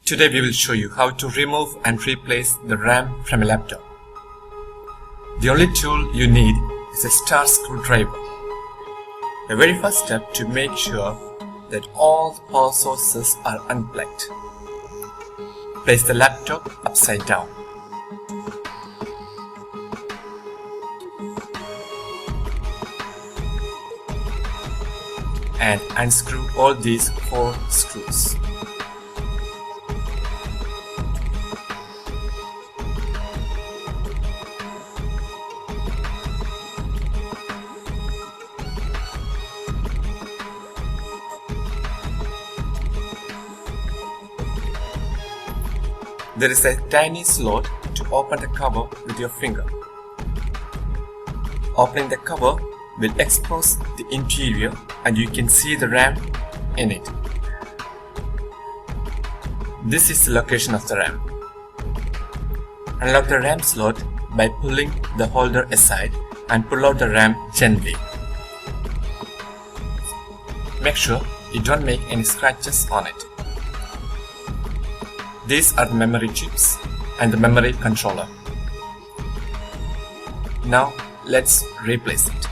Today we will show you how to remove and replace the RAM from a laptop. The only tool you need is a star screwdriver. The very first step to make sure that all the power sources are unplugged. Place the laptop upside down. And unscrew all these 4 screws. There is a tiny slot to open the cover with your finger. Opening the cover will expose the interior and you can see the RAM in it. This is the location of the RAM. Unlock the RAM slot by pulling the holder aside and pull out the RAM gently. Make sure you don't make any scratches on it. These are the memory chips and the memory controller. Now let's replace it.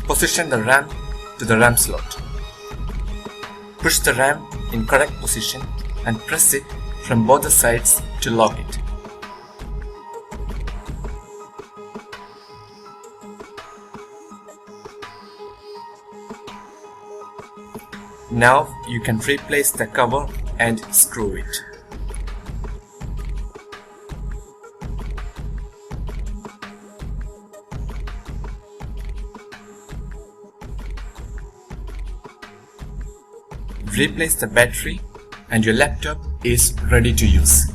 Position the RAM to the RAM slot. Push the RAM in correct position and press it from both the sides to lock it. Now you can replace the cover and screw it. Replace the battery and your laptop is ready to use.